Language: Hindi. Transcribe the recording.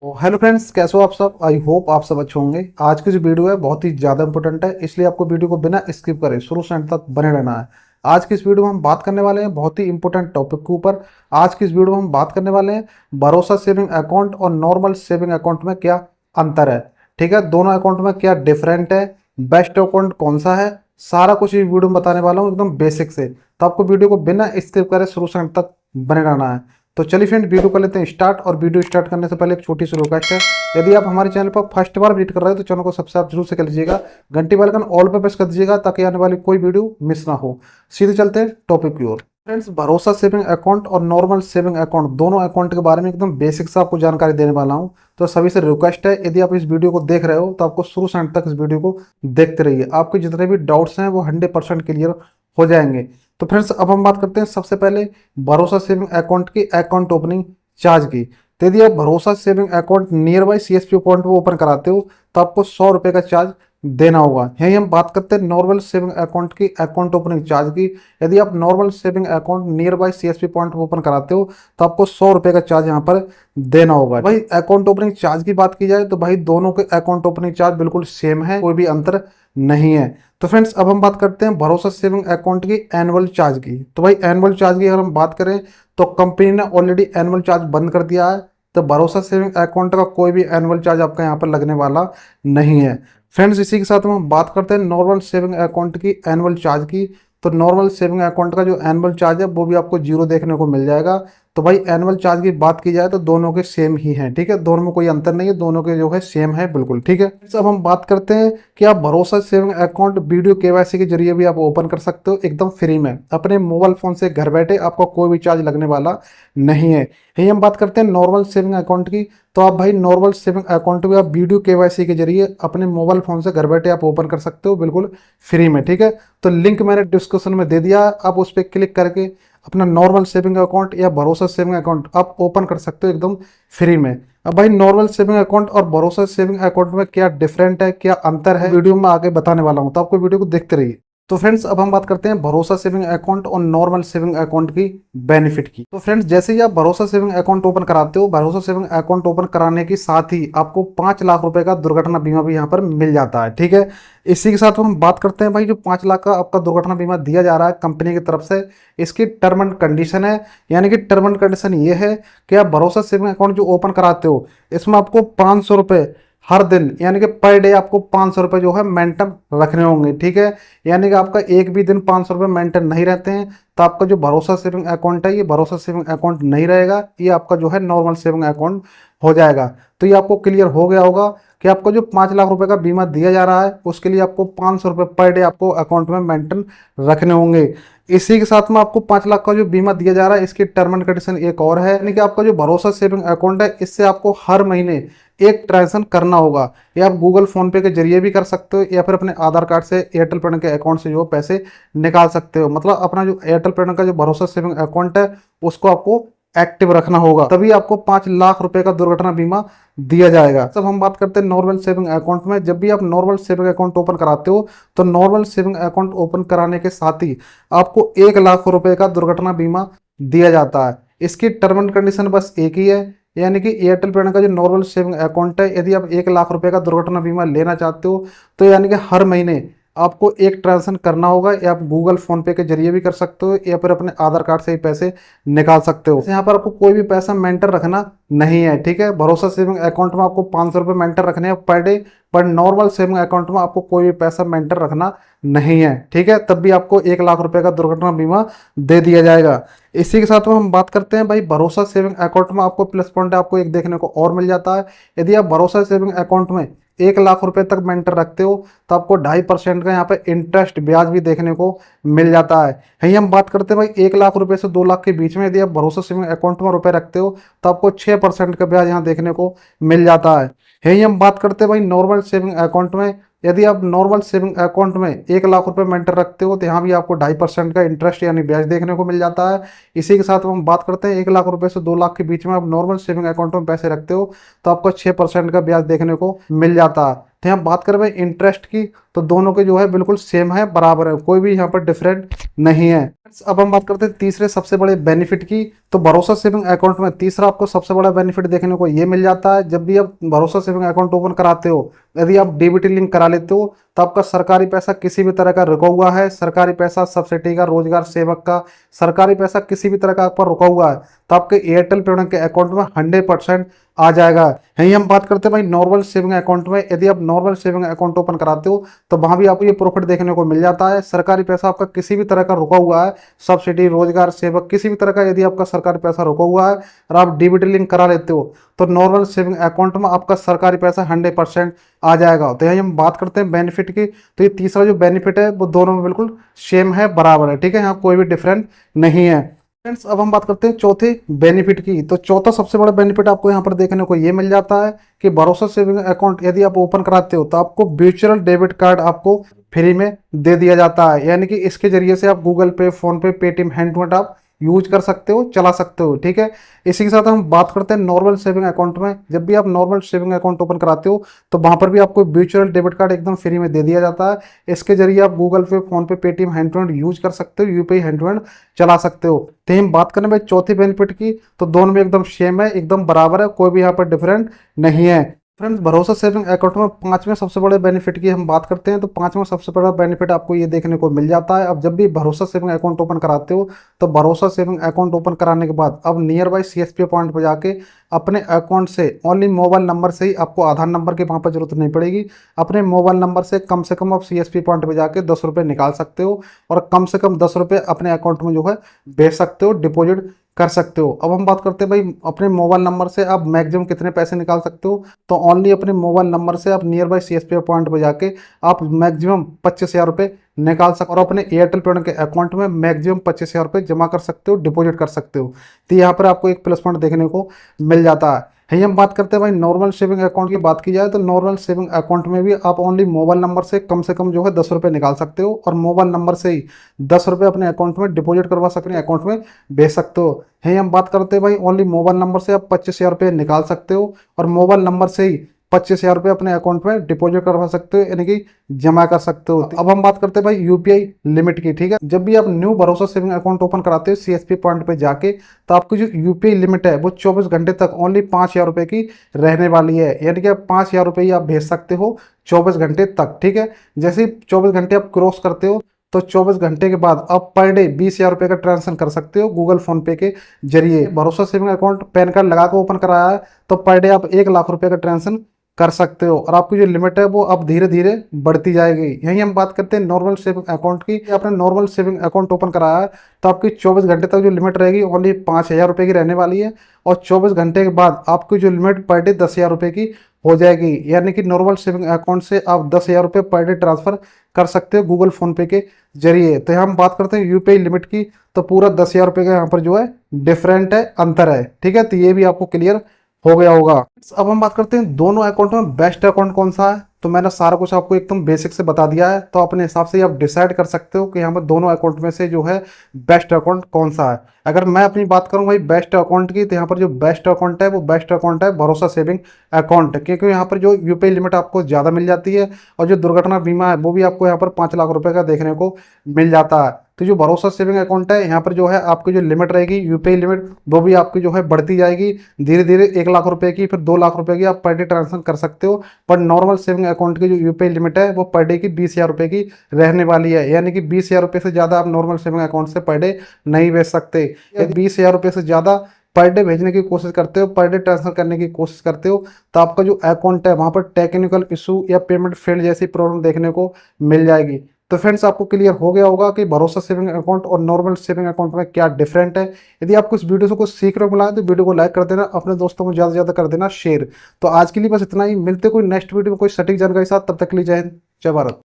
हेलो फ्रेंड्स, कैसे हो आप सब। आई होप आप सब अच्छे होंगे। आज की जो वीडियो है बहुत ही ज़्यादा इंपॉर्टेंट है, इसलिए आपको वीडियो को बिना स्किप करे शुरू से अंत तक बने रहना है। आज की इस वीडियो में हम बात करने वाले हैं बहुत ही इंपॉर्टेंट टॉपिक के ऊपर। आज की इस वीडियो में हम बात करने वाले हैं भरोसा सेविंग अकाउंट और नॉर्मल सेविंग अकाउंट में क्या अंतर है। ठीक है, दोनों अकाउंट में क्या डिफरेंट है, बेस्ट अकाउंट कौन सा है, सारा कुछ इस वीडियो में बताने वाला हूँ एकदम बेसिक से। तो आपको वीडियो को बिना स्किप करे शुरू से अंत तक बने रहना है। तो चलिए फ्रेंड, वीडियो कर लेते हैं स्टार्ट। और वीडियो स्टार्ट करने से पहले एक छोटी सी रिक्वेस्ट है, यदि आप हमारे चैनल पर फर्स्ट बार विजिट कर रहे हैं तो चैनल को सब्सक्राइब जरूर से कर लीजिएगा, घंटी बेल आइकन ऑल पर प्रेस कर दीजिएगा ताकि आने वाली कोई वीडियो मिस ना हो। सीधे चलते हैं टॉपिक की ओर। फ्रेंड्स, भरोसा सेविंग अकाउंट और नॉर्मल सेविंग अकाउंट दोनों अकाउंट के बारे में एकदम बेसिक से आपको जानकारी देने वाला हूं। तो सभी से रिक्वेस्ट है, यदि आप इस वीडियो को देख रहे हो तो आपको शुरू से अंत तक इस वीडियो को देखते रहिए। आपके जितने भी डाउट्स हैं वो 100% क्लियर हो जाएंगे। तो फ्रेंड्स, अब हम बात करते हैं सबसे पहले भरोसा सेविंग अकाउंट की अकाउंट ओपनिंग चार्ज की। तो यदि आप भरोसा saving account near by CSP point पर ओपन कराते हो तो आपको 100 रुपये का चार्ज देना होगा। यही हम बात करते हैं नॉर्मल सेविंग अकाउंट की अकाउंट ओपनिंग चार्ज की। यदि आप normal saving account near by CSP point पर ओपन कराते हो तो आपको 100 रुपये का चार्ज यहाँ पर देना होगा। भाई अकाउंट ओपनिंग चार्ज की बात की जाए तो भाई दोनों के अकाउंट ओपनिंग चार्ज बिल्कुल सेम है, कोई भी अंतर नहीं है। तो फ्रेंड्स, अब हम बात करते हैं भरोसा सेविंग अकाउंट की एनुअल चार्ज की। तो भाई एनुअल चार्ज की अगर हम बात करें तो कंपनी ने ऑलरेडी एनुअल चार्ज बंद कर दिया है। तो भरोसा सेविंग अकाउंट का कोई भी एनुअल चार्ज आपका यहाँ पर लगने वाला नहीं है। फ्रेंड्स, इसी के साथ हम बात करते हैं नॉर्मल सेविंग अकाउंट की एनुअल चार्ज की। तो नॉर्मल सेविंग अकाउंट का जो एनुअल चार्ज है वो भी आपको जीरो देखने को मिल जाएगा। तो भाई एनुअल चार्ज की बात की जाए तो दोनों के सेम ही हैं। ठीक है, दोनों में कोई अंतर नहीं है, दोनों के जो है सेम है बिल्कुल। ठीक है, अब हम बात करते हैं कि आप भरोसा सेविंग अकाउंट वीडियो केवाईसी के जरिए भी आप ओपन कर सकते हो एकदम फ्री में अपने मोबाइल फोन से घर बैठे। आपको कोई भी चार्ज लगने वाला नहीं है। यही हम बात करते हैं नॉर्मल सेविंग अकाउंट की। तो आप भाई नॉर्मल सेविंग अकाउंट भी आप वीडियो केवाईसी के जरिए अपने मोबाइल फोन से घर बैठे आप ओपन कर सकते हो बिल्कुल फ्री में। ठीक है, तो लिंक मैंने डिस्क्रिप्शन में दे दिया, आप उस पर क्लिक करके अपना नॉर्मल सेविंग अकाउंट या भरोसा सेविंग अकाउंट आप ओपन कर सकते हो एकदम फ्री में। अब भाई नॉर्मल सेविंग अकाउंट और भरोसा सेविंग अकाउंट में क्या डिफरेंट है, क्या अंतर है, वीडियो में आगे बताने वाला हूं, तो आपको वीडियो को देखते रहिए। तो फ्रेंड्स, अब हम बात करते हैं भरोसा सेविंग अकाउंट और नॉर्मल सेविंग अकाउंट की बेनिफिट की। तो फ्रेंड्स, जैसे ही आप भरोसा सेविंग अकाउंट ओपन कराते हो, भरोसा सेविंग अकाउंट ओपन कराने के साथ ही आपको 5 लाख रुपए का दुर्घटना बीमा भी यहाँ पर मिल जाता है। ठीक है, इसी के साथ हम बात करते हैं भाई जो 5 लाख का आपका दुर्घटना बीमा दिया जा रहा है कंपनी की तरफ से, इसकी टर्म एंड कंडीशन है। यानी कि टर्म एंड कंडीशन ये है कि आप भरोसा सेविंग अकाउंट जो ओपन कराते हो इसमें आपको 500 रुपये हर दिन यानी कि पर डे आपको 500 रुपये जो है मेंटेन रखने होंगे। ठीक है, यानी कि आपका एक भी दिन 500 रुपये मेंटेन नहीं रहते हैं तो आपका जो भरोसा सेविंग अकाउंट है ये भरोसा सेविंग अकाउंट नहीं रहेगा, ये आपका जो है नॉर्मल सेविंग अकाउंट हो जाएगा। तो ये आपको क्लियर हो गया होगा कि आपको जो 5 लाख रुपए का बीमा दिया जा रहा है उसके लिए आपको 500 रुपये पर डे आपको अकाउंट में मेंटेन रखने होंगे। इसी के साथ में आपको 5 लाख का जो बीमा दिया जा रहा है इसकी टर्म एंड कंडीशन एक और है, यानी कि आपका जो भरोसा सेविंग अकाउंट है इससे आपको हर महीने एक ट्रांजेक्शन करना होगा। ये आप गूगल फोन पे के जरिए भी कर सकते हो या फिर अपने आधार कार्ड से एयरटेल पेमेंट के अकाउंट से जो पैसे निकाल सकते हो। मतलब अपना जो एयरटेल पेमेंट का जो भरोसा सेविंग अकाउंट है उसको आपको एक्टिव रखना होगा, तभी आपको 5 लाख रुपए का दुर्घटना बीमा दिया जाएगा। सब हम बात करते हैं नॉर्मल सेविंग अकाउंट में। जब भी आप नॉर्मल सेविंग अकाउंट ओपन कराते हो तो नॉर्मल सेविंग अकाउंट ओपन कराने के साथ ही आपको 1 लाख रुपए का दुर्घटना बीमा दिया जाता है। इसकी टर्म एंड कंडीशन बस एक ही है, यानी कि एयरटेल पेमेंट का जो नॉर्मल सेविंग अकाउंट है यदि आप 1 लाख रुपए का दुर्घटना बीमा लेना चाहते हो तो यानी कि हर महीने आपको एक ट्रांजेक्शन करना होगा, या आप गूगल फोन पे के जरिए भी कर सकते हो या फिर अपने आधार कार्ड से ही पैसे निकाल सकते हो। यहाँ पर आपको कोई भी पैसा मेंटेन रखना नहीं है। ठीक है, भरोसा सेविंग अकाउंट में आपको 500 रुपये मेंटेन रखने हैं पर डे, पर नॉर्मल सेविंग अकाउंट में आपको कोई भी पैसा मेंटेन रखना नहीं है। ठीक है, तब भी आपको 1 लाख रुपए का दुर्घटना बीमा दे दिया जाएगा। इसी के साथ में हम बात करते हैं भाई भरोसा सेविंग अकाउंट में आपको प्लस पॉइंट आपको एक देखने को और मिल जाता है। यदि आप भरोसा सेविंग अकाउंट में 1 लाख रुपए तक मेंटेन रखते हो तो आपको 2.5% का यहाँ पे इंटरेस्ट ब्याज भी देखने को मिल जाता है। यही हम बात करते हैं भाई 1 लाख रुपए से 2 लाख के बीच में यदि आप भरोसा सेविंग अकाउंट में रुपए रखते हो तो आपको 6% का ब्याज यहाँ देखने को मिल जाता है। यही हम बात करते हैं भाई नॉर्मल सेविंग अकाउंट में। यदि आप नॉर्मल सेविंग अकाउंट में 1 लाख रुपए मेंटेन रखते हो तो यहाँ भी आपको 2.5% का इंटरेस्ट यानी ब्याज देखने को मिल जाता है। इसी के साथ हम बात करते हैं 1 लाख रुपए से 2 लाख के बीच में आप नॉर्मल सेविंग अकाउंट में पैसे रखते हो तो आपको 6% का ब्याज देखने को मिल जाता है। तो यहाँ बात करें भाई इंटरेस्ट की तो दोनों के जो है बिल्कुल सेम है, बराबर है, कोई भी यहाँ पर डिफरेंट नहीं है। अब हम बात करते हैं तीसरे सबसे बड़े बेनिफिट की। तो भरोसा सेविंग अकाउंट में तीसरा आपको सबसे बड़ा बेनिफिट देखने को ये मिल जाता है, जब भी आप भरोसा सेविंग अकाउंट ओपन कराते हो, यदि आप डीबीटी लिंक करा लेते हो, तो आपका सरकारी पैसा किसी भी तरह का रुका हुआ है, सरकारी पैसा सब्सिडी का, रोजगार सेवक का, सरकारी पैसा किसी भी तरह का आप पर रुका हुआ है, तो आपके एयरटेल पेमेंट के अकाउंट में 100% आ जाएगा। यही हम बात करते हैं भाई नॉर्मल सेविंग अकाउंट में। यदि आप नॉर्मल सेविंग अकाउंट ओपन कराते हो तो वहां भी आपको ये प्रॉफिट देखने को मिल जाता है। सरकारी पैसा आपका किसी भी तरह का रुका हुआ है, सब्सिडी, रोजगार सेवक, किसी भी तरह का यदि आपका सरकारी पैसा रुका हुआ है और आप डीबीटी लिंक करा लेते हो, तो नॉर्मल सेविंग अकाउंट में आपका सरकारी पैसा 100% आ जाएगा। तो यही हम बात करते हैं बेनिफिट की। तो ये तीसरा जो बेनिफिट है वो दोनों में बिल्कुल सेम है, बराबर है, ठीक है, यहाँ कोई भी डिफरेंट नहीं है। फ्रेंड्स अब हम बात करते हैं चौथे बेनिफिट की। तो चौथा सबसे बड़ा बेनिफिट आपको यहाँ पर देखने को ये मिल जाता है कि भरोसा सेविंग अकाउंट यदि आप ओपन कराते हो तो आपको वर्चुअल डेबिट कार्ड आपको फ्री में दे दिया जाता है। यानी कि इसके जरिए से आप Google pay, PhonePe, Paytm, hand to hand आप यूज कर सकते हो, चला सकते हो, ठीक है। इसी के साथ हम बात करते हैं नॉर्मल सेविंग अकाउंट में। जब भी आप नॉर्मल सेविंग अकाउंट ओपन कराते हो तो वहां पर भी आपको वर्चुअल डेबिट कार्ड एकदम फ्री में दे दिया जाता है। इसके जरिए आप Google pay, PhonePe, Paytm, hand to hand use कर सकते हो, यूपीआई हैंड टू हैंड चला सकते हो। तो हम बात करें भाई चौथी बेनिफिट की, तो दोनों में एकदम सेम है, एकदम बराबर है, कोई भी यहाँ पर डिफरेंट नहीं है। फ्रेंड्स भरोसा सेविंग अकाउंट में पांचवें सबसे बड़े बेनिफिट की हम बात करते हैं। तो पांचवें सबसे बड़ा बेनिफिट आपको ये देखने को मिल जाता है, अब जब भी भरोसा सेविंग अकाउंट ओपन कराते हो तो भरोसा सेविंग अकाउंट ओपन कराने के बाद अब नियर बाई सीएसपी पॉइंट पर जाके अपने अकाउंट से ओनली मोबाइल नंबर से ही, आपको आधार नंबर की वहाँ पर जरूरत नहीं पड़ेगी, अपने मोबाइल नंबर से कम आप सीएसपी पॉइंट पर जाके 10 रुपये निकाल सकते हो और कम से कम 10 रुपये अपने अकाउंट में जो है भेज सकते हो, डिपॉजिट कर सकते हो। अब हम बात करते हैं भाई अपने मोबाइल नंबर से आप मैक्सिमम कितने पैसे निकाल सकते हो। तो ओनली अपने मोबाइल नंबर से आप नियर बाई सीएसपी पॉइंट पर जाके आप मैक्सिमम 25,000 रुपये निकाल सकते हो और अपने एयरटेल पेमेंट के अकाउंट में मैक्सिमम 25,000 रुपये जमा कर सकते हो, डिपॉजिट कर सकते हो। तो यहाँ पर आपको एक प्लस पॉइंट देखने को मिल जाता है। यही हम बात करते हैं भाई नॉर्मल सेविंग अकाउंट की बात की जाए तो नॉर्मल सेविंग अकाउंट में भी आप ओनली मोबाइल नंबर से कम जो है 10 रुपये निकाल सकते हो और मोबाइल नंबर से ही 10 रुपये अपने अकाउंट में डिपॉजिट करवा सकते हैं, अकाउंट में भेज सकते हो। यही हम बात करते हैं भाई ओनली मोबाइल नंबर से आप 25,000 रुपये निकाल सकते हो और मोबाइल नंबर से ही 25,000 रुपये अपने अकाउंट में डिपॉजिट करवा सकते हो, यानी कि जमा कर सकते हो। अब हम बात करते हैं भाई यूपीआई लिमिट की, ठीक है। जब भी आप न्यू भरोसा सेविंग अकाउंट ओपन कराते हो सीएसपी पॉइंट पे जाके, तो आपकी जो यूपीआई लिमिट है वो 24 घंटे तक ओनली 5,000 रुपये की रहने वाली है। यानी कि आप 5,000 रुपये ही आप भेज सकते हो 24 घंटे तक, ठीक है। जैसे ही 24 घंटे आप क्रॉस करते हो तो 24 घंटे के बाद आप पर डे 20,000 रुपये का ट्रांजेक्शन कर सकते हो गूगल फोन पे के जरिए। भरोसा सेविंग अकाउंट पैन कार्ड लगा कर ओपन कराया है तो पर डे आप 1,00,000 रुपये का ट्रांजेक्शन कर सकते हो और आपकी जो लिमिट है वो अब धीरे धीरे बढ़ती जाएगी। यही हम बात करते हैं नॉर्मल सेविंग अकाउंट की। आपने नॉर्मल सेविंग अकाउंट ओपन कराया है तो आपकी 24 घंटे तक जो लिमिट रहेगी ओनली 5,000 रुपये की रहने वाली है और 24 घंटे के बाद आपकी जो लिमिट पर डे 10,000 रुपये की हो जाएगी। यानी कि नॉर्मल सेविंग अकाउंट से आप 10,000 रुपये पर डे ट्रांसफर कर सकते हो गूगल फोन पे के जरिए। तो हम बात करते हैं यूपीआई लिमिट की, तो पूरा 10,000 रुपये का यहाँ पर जो है डिफरेंट है, अंतर है, ठीक है। तो ये भी आपको क्लियर हो गया होगा। अब हम बात करते हैं दोनों अकाउंट में बेस्ट अकाउंट कौन सा है। तो मैंने सारा कुछ आपको एकदम बेसिक से बता दिया है, तो अपने हिसाब से आप डिसाइड कर सकते हो कि यहाँ पर दोनों अकाउंट में से जो है बेस्ट अकाउंट कौन सा है। अगर मैं अपनी बात करूँ भाई बेस्ट अकाउंट की, तो यहाँ पर जो बेस्ट अकाउंट है वो बेस्ट अकाउंट है भरोसा सेविंग अकाउंट, क्योंकि यहाँ पर जो यूपीआई लिमिट आपको ज़्यादा मिल जाती है और जो दुर्घटना बीमा है वो भी आपको यहाँ पर 5,00,000 रुपये का देखने को मिल जाता है। तो जो भरोसा सेविंग अकाउंट है यहाँ पर जो है आपकी जो लिमिट रहेगी यूपीआई लिमिट वो भी आपकी जो है बढ़ती जाएगी धीरे धीरे, 1,00,000 रुपये की, फिर 2,00,000 रुपये की आप पर डे ट्रांजेक्शन कर सकते हो। पर नॉर्मल सेविंग अकाउंट की जो यूपीआई लिमिट है वो पर डे की 20,000 रुपये की रहने वाली है। यानी कि 20,000 रुपये से ज़्यादा आप नॉर्मल सेविंग अकाउंट से पर डे नहीं भेज सकते। 20,000 रुपये से ज़्यादा पर डे भेजने की कोशिश करते हो, पर डे ट्रांसफर करने की कोशिश करते हो, तो आपका जो अकाउंट है वहाँ पर टेक्निकल इशू या पेमेंट फेल्ड जैसी प्रॉब्लम देखने को मिल जाएगी। तो फ्रेंड्स आपको क्लियर हो गया होगा कि भरोसा सेविंग अकाउंट और नॉर्मल सेविंग अकाउंट में क्या डिफरेंट है। यदि आपको इस वीडियो से कुछ सीखने को मिला है तो वीडियो को लाइक कर देना, अपने दोस्तों को ज़्यादा से ज़्यादा कर देना शेयर। तो आज के लिए बस इतना ही, मिलते कोई नेक्स्ट वीडियो में कोई सटीक जानकारी के साथ, तब तक के लिए जय हिंद, जय भारत।